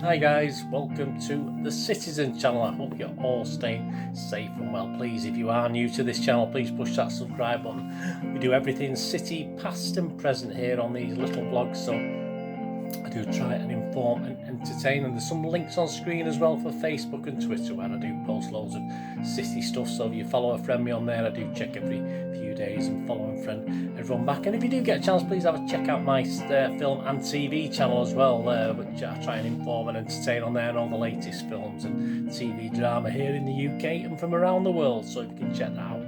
Hi guys, welcome to the Citizen channel. I hope you're all staying safe and well. Please, if you are new to this channel, please push that subscribe button. We do everything City, past and present here on these little vlogs, so I do try and inform and entertain, and there's some links on screen as well for Facebook and Twitter where I do post loads of City stuff. So if you follow a friend me on there, I do check every few days and follow and friend everyone back. And if you do get a chance, please have a check out my film and TV channel as well, which I try and inform and entertain on there, and all the latest films and TV drama here in the UK and from around the world. So if you can check that out,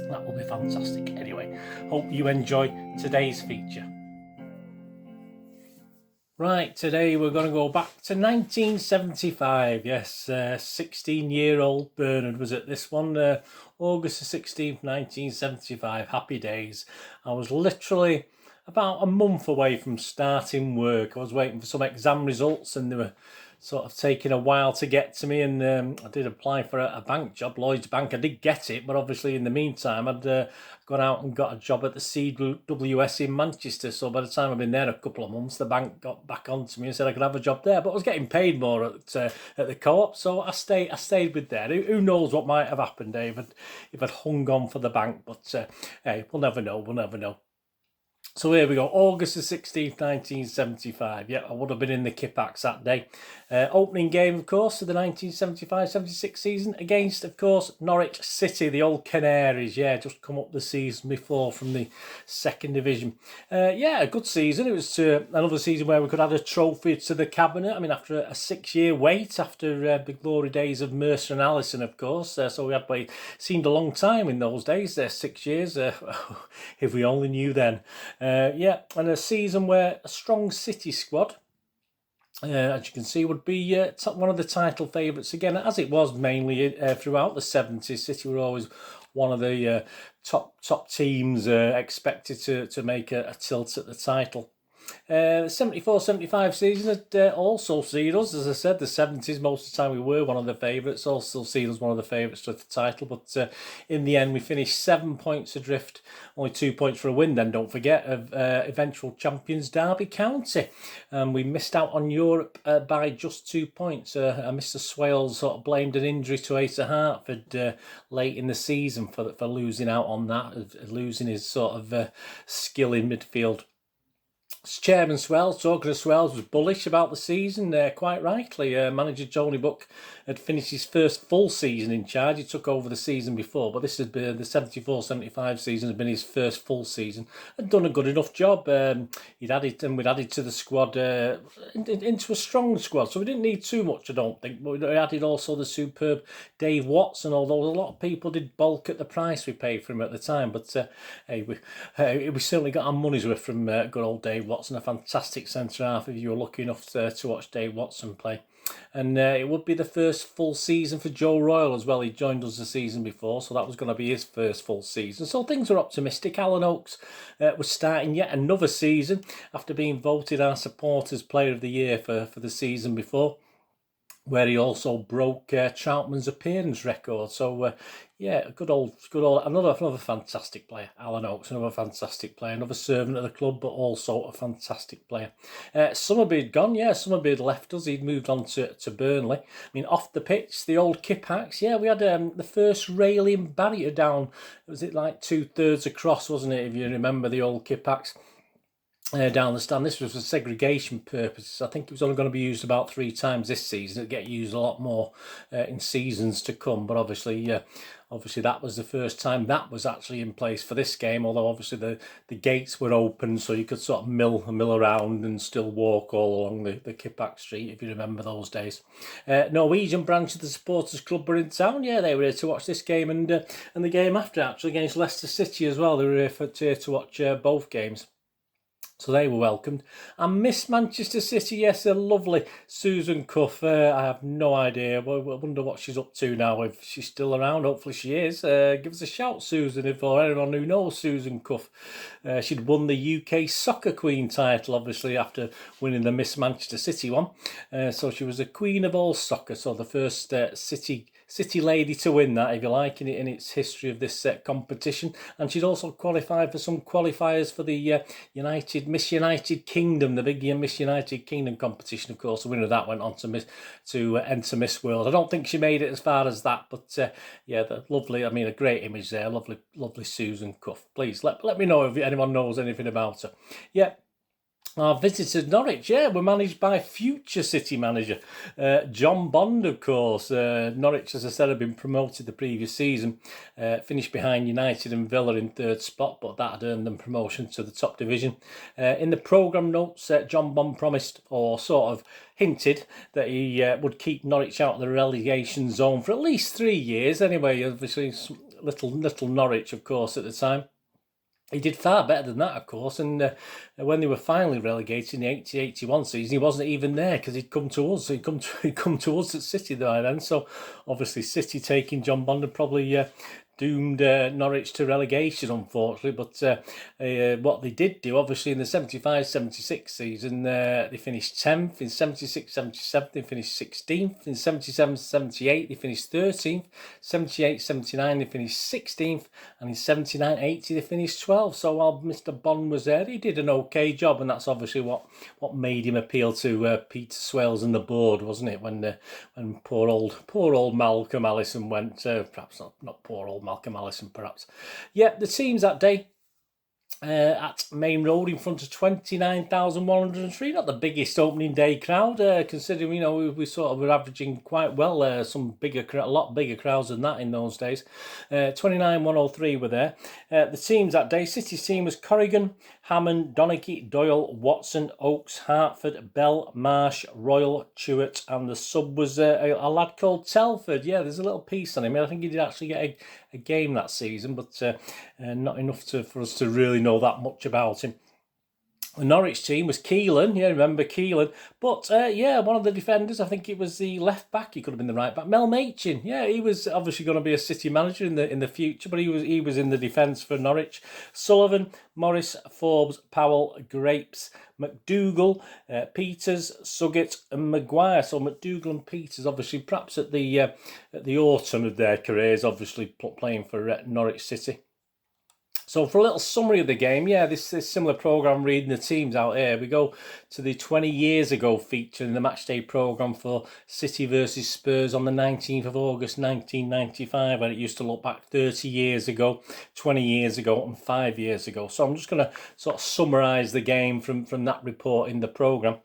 that will be fantastic. Anyway, hope you enjoy today's feature. Right, today we're going to go back to 1975. Yes, 16-year-old Bernard was at this one. August the 16th, 1975. Happy days. I was literally about a month away from starting work. I was waiting for some exam results and they were sort of taking a while to get to me, and I did apply for a bank job, Lloyd's Bank. I did get it, but obviously in the meantime I'd gone out and got a job at the CWS in Manchester. So by the time I'd been there a couple of months, the bank got back onto me and said I could have a job there, but I was getting paid more at the co-op, so I stayed with there. Who knows what might have happened, David, if I'd hung on for the bank, but hey, we'll never know. So here we go, August the 16th, 1975. Yeah, I would have been in the Kippax that day. Opening game, of course, of the 1975-76 season against, of course, Norwich City, the old Canaries. Yeah, just come up the season before from the second division. Yeah, a good season. It was another season where we could add a trophy to the cabinet. I mean, after a 6-year wait, after the glory days of Mercer and Allison, of course. So we had wait. Seemed a long time in those days, 6 years. If we only knew then. Yeah, and a season where a strong City squad, as you can see, would be one of the title favourites again, as it was mainly throughout the 70s. City were always one of the top teams expected to make a tilt at the title. The 74-75 season had also seen us, as I said, the 70s, most of the time we were one of the favourites, also seen us one of the favourites to the title, but in the end we finished 7 points adrift, only 2 points for a win then, don't forget, of eventual champions Derby County. We missed out on Europe by just 2 points. Mr. Swales sort of blamed an injury to Asa Hartford late in the season for losing out on that, losing his sort of skill in midfield. Chairman Swells, talking of Swells, was bullish about the season, quite rightly. Manager Tony Buck had finished his first full season in charge. He took over the season before, but this had been the 74-75 season, had been his first full season. Had done a good enough job. We'd added to the squad, into a strong squad, so we didn't need too much, I don't think. But we added also the superb Dave Watson, although a lot of people did balk at the price we paid for him at the time. But hey, we certainly got our money's worth from good old Dave Watson, a fantastic centre-half if you were lucky enough to watch Dave Watson play. And it would be the first full season for Joe Royal as well. He joined us the season before, so that was going to be his first full season. So things were optimistic. Alan Oakes was starting yet another season after being voted our Supporters Player of the Year for the season before, where he also broke Troutman's appearance record. So, yeah, good old, another fantastic player. Alan Oakes, another fantastic player, another servant of the club, but also a fantastic player. Summerby had gone, yeah, Summerby had left us. He'd moved on to Burnley. I mean, off the pitch, the old Kippax, yeah, we had the first railing barrier down. Was it like 2/3 across, wasn't it, if you remember the old Kippax? Down the stand. This was for segregation purposes. I think it was only going to be used about 3 times this season. It'll get used a lot more in seasons to come, but obviously that was the first time that was actually in place for this game, although obviously the gates were open, so you could sort of mill around and still walk all along the Kippax Street, if you remember those days. Norwegian branch of the Supporters Club were in town. Yeah, they were here to watch this game and the game after, actually, against Leicester City as well. They were here to watch both games. So they were welcomed. And Miss Manchester City, yes, a lovely Susan Cuff. I have no idea. I wonder what she's up to now, if she's still around. Hopefully she is. Give us a shout, Susan, if or anyone who knows Susan Cuff. She'd won the UK Soccer Queen title, obviously, after winning the Miss Manchester City one. So she was a queen of all soccer. So the first City City lady to win that, if you like, in its history of this competition. And she'd also qualified for some qualifiers for the Miss United Kingdom, the big Miss United Kingdom competition. Of course, the winner of that went on to enter Miss World. I don't think she made it as far as that, but yeah, the lovely. I mean, a great image there. Lovely Susan Cuff. Please let me know if anyone knows anything about her. Yeah. Our visited Norwich, yeah, were managed by future City manager John Bond, of course. Norwich, as I said, had been promoted the previous season, finished behind United and Villa in third spot, but that had earned them promotion to the top division. In the programme notes, John Bond promised, or sort of hinted, that he would keep Norwich out of the relegation zone for at least 3 years. Anyway, obviously, little Norwich, of course, at the time. He did far better than that, of course, and when they were finally relegated in the 80-81 season, he wasn't even there because he'd come to us. He'd come to us at City by then. So obviously, City taking John Bond had probably doomed Norwich to relegation, unfortunately. But what they did do, obviously, in the 75-76 season, they finished 10th. In 76-77, they finished 16th. In 77-78, they finished 13th. 78-79, they finished 16th. And in 79-80, they finished 12th. So while Mr. Bond was there, he did an okay job. And that's obviously what made him appeal to Peter Swales and the board, wasn't it? When poor old Malcolm Allison went, perhaps not poor old Malcolm Allison, perhaps. Yeah, the teams that day at Maine Road in front of 29,103. Not the biggest opening day crowd, considering we sort of were averaging quite well. A lot bigger crowds than that in those days. 29,103 were there. The teams that day, City's team was Corrigan, Hammond, Donaghy, Doyle, Watson, Oakes, Hartford, Bell, Marsh, Royal, Chewett, and the sub was a lad called Telford. Yeah, there's a little piece on him. I think he did actually get a game that season, but not enough for us to really know that much about him. The Norwich team was Keelan, remember Keelan. But one of the defenders, I think it was the left back. He could have been the right back. M.E.N, he was obviously going to be a City manager in the future, but he was in the defence for Norwich. Sullivan, Morris, Forbes, Powell, Grapes, McDougall, Peters, Suggett, and Maguire. So McDougall and Peters, obviously, perhaps at the autumn of their careers, obviously playing for Norwich City. So for a little summary of the game, this similar programme reading the teams out here. We go to the 20 years ago feature in the matchday programme for City versus Spurs on the 19th of August 1995, when it used to look back 30 years ago, 20 years ago and 5 years ago. So I'm just going to sort of summarise the game from that report in the programme.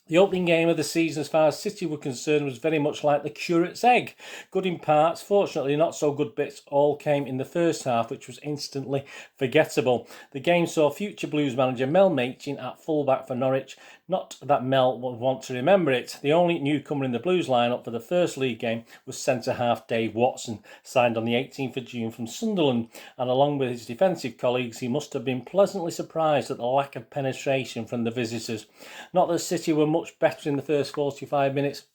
The opening game of the season, as far as City were concerned, was very much like the curate's egg. Good in parts, fortunately not so good bits all came in the first half, which was instantly forgettable. The game saw future Blues manager M.E.N at fullback for Norwich. Not that Mel would want to remember it. The only newcomer in the Blues lineup for the first league game was centre-half Dave Watson, signed on the 18th of June from Sunderland, and along with his defensive colleagues, he must have been pleasantly surprised at the lack of penetration from the visitors. Not that City were much better in the first 45 minutes.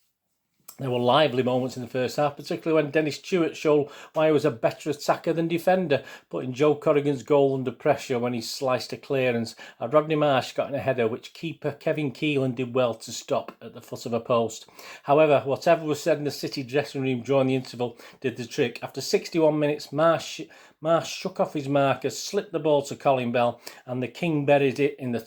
There were lively moments in the first half, particularly when Dennis Chewett showed why he was a better attacker than defender, putting Joe Corrigan's goal under pressure when he sliced a clearance. And Rodney Marsh got in a header which keeper Kevin Keelan did well to stop at the foot of a post. However, whatever was said in the City dressing room during the interval did the trick. After 61 minutes, Marsh shook off his marker, slipped the ball to Colin Bell, and the King buried it in the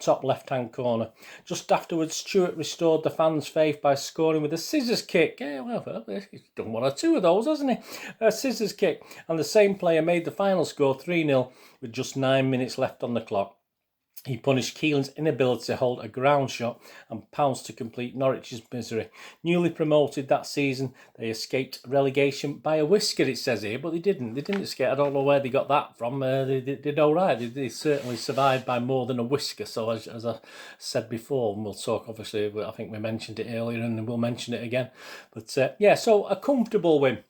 top left-hand corner. Just afterwards, Stewart restored the fans' faith by scoring with a scissors kick. Yeah, well, he's done one or two of those, hasn't he? A scissors kick. And the same player made the final score 3-0 with just 9 minutes left on the clock. He punished Keelan's inability to hold a ground shot and pounced to complete Norwich's misery. Newly promoted that season, they escaped relegation by a whisker, it says here, but they didn't. They didn't escape. I don't know where they got that from. They did all right. They certainly survived by more than a whisker. So as I said before, and we'll talk, obviously, I think we mentioned it earlier and we'll mention it again. But so a comfortable win.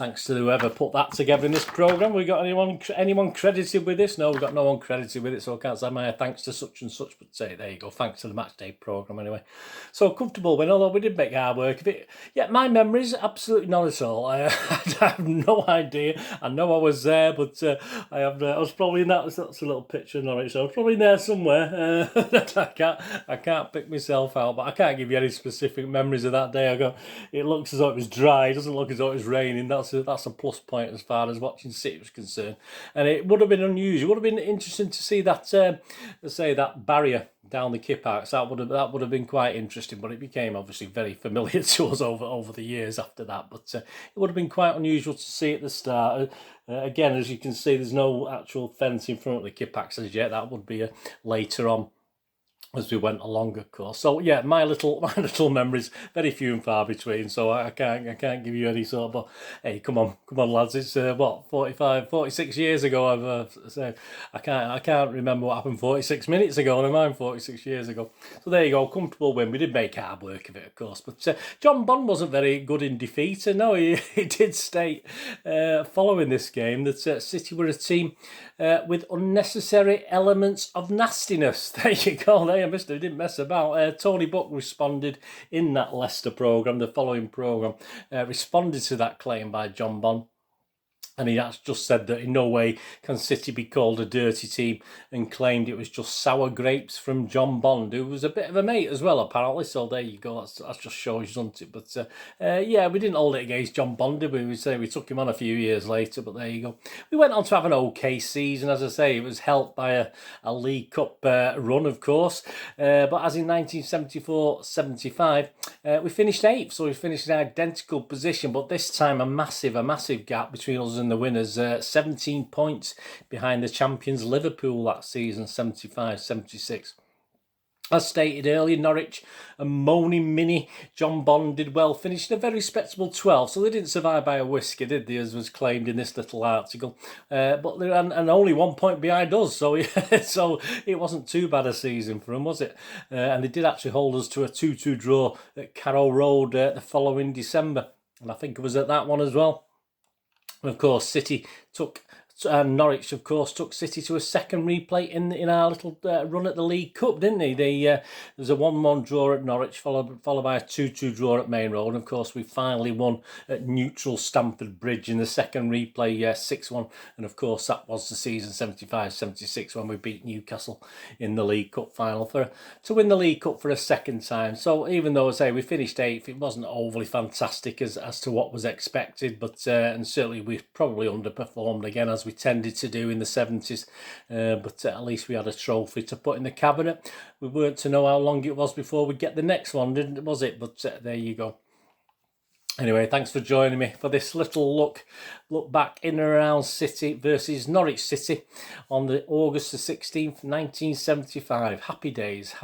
Thanks to whoever put that together in this programme. We got anyone credited with this? No, we've got no one credited with it, so I can't say my thanks to such and such, but say, there you go, thanks to the match day programme anyway. So comfortable win, although we did make hard work of it. Yeah, my memories, absolutely not at all. I have no idea. I know I was there, but I was probably in that's a little picture of Norwich, so I was probably in there somewhere. I can't pick myself out, but I can't give you any specific memories of that day. It looks as though it was dry, it doesn't look as though it was raining. That's a plus point as far as watching City was concerned, and it would have been unusual. It would have been interesting to see that, that barrier down the kip arcs. That would have been quite interesting, but it became obviously very familiar to us over the years after that. But it would have been quite unusual to see at the start. Again, as you can see, there's no actual fence in front of the kip arcs as yet. That would be later on, as we went along, of course. So yeah, my little memories, very few and far between. So I can't give you any sort of. But hey, come on, lads! It's 46 years ago. I've said I can't remember what happened 46 minutes ago. Never mind 46 years ago. So there you go, comfortable win. We did make hard work of it, of course. But John Bond wasn't very good in defeat. And no, he did state following this game that City were a team with unnecessary elements of nastiness. There you go. Mister didn't mess about. Tony Buck responded in that Leicester programme, the following programme, responded to that claim by John Bond. And he just said that in no way can City be called a dirty team, and claimed it was just sour grapes from John Bond, who was a bit of a mate as well, apparently. So there you go. That's just shows, doesn't it? But yeah, we didn't hold it against John Bond, did we? We say we took him on a few years later, but there you go. We went on to have an okay season, as I say. It was helped by a League Cup run, of course. But as in 1974-75, we finished 8th, so we finished in an identical position. But this time, a massive gap between us and the winners, 17 points behind the champions Liverpool that season, 75-76. As stated earlier, Norwich and moaning mini John Bond did well, finishing a very respectable 12th. So they didn't survive by a whisker, did they, as was claimed in this little article. But they're and only 1 point behind us, so so it wasn't too bad a season for them, was it? And they did actually hold us to a 2-2 draw at Carrow Road the following December, and I think it was at that one as well. And of course, Norwich, of course, took City to a second replay in our little run at the League Cup, didn't they? There was a 1-1 draw at Norwich, followed by a 2-2 draw at Maine Road. And of course, we finally won at neutral Stamford Bridge in the second replay, 6-1. And of course, that was the season 75-76 when we beat Newcastle in the League Cup final to win the League Cup for a second time. So even though I say we finished 8th, it wasn't overly fantastic as to what was expected, but and certainly we probably underperformed again, as we tended to do in the 70s, but at least we had a trophy to put in the cabinet. We weren't to know how long it was before we'd get the next one, was it? But there you go. Anyway, thanks for joining me for this little look back in and around City versus Norwich City on the August the 16th, 1975. Happy days.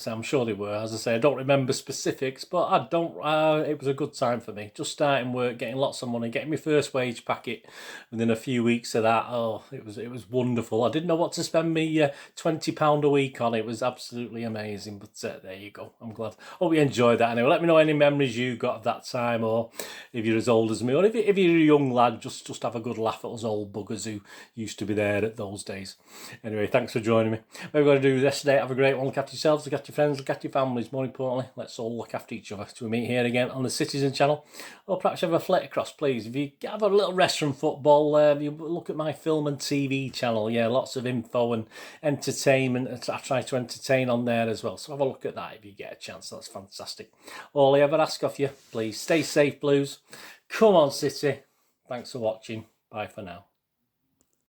I'm sure they were. As I say, I don't remember specifics, but it was a good time for me. Just starting work, getting lots of money, getting my first wage packet within a few weeks of that. Oh, it was wonderful. I didn't know what to spend me £20 a week on. It was absolutely amazing. But there you go. I'm glad. Hope you enjoyed that anyway. Let me know any memories you got of that time, or if you're as old as me, or if you're a young lad, just have a good laugh at us old buggers who used to be there at those days. Anyway, thanks for joining me. What we're going to do this today, have a great one. Look after yourselves, look after your friends, look after your families. More importantly, let's all look after each other. Till we meet here again on the Citizen channel, or perhaps have a flick across, please. If you have a little rest from football, you look at my film and TV channel. Yeah, lots of info and entertainment. I try to entertain on there as well. So have a look at that if you get a chance. That's fantastic. All I ever ask of you, please stay safe, Blues. Come on, City. Thanks for watching. Bye for now.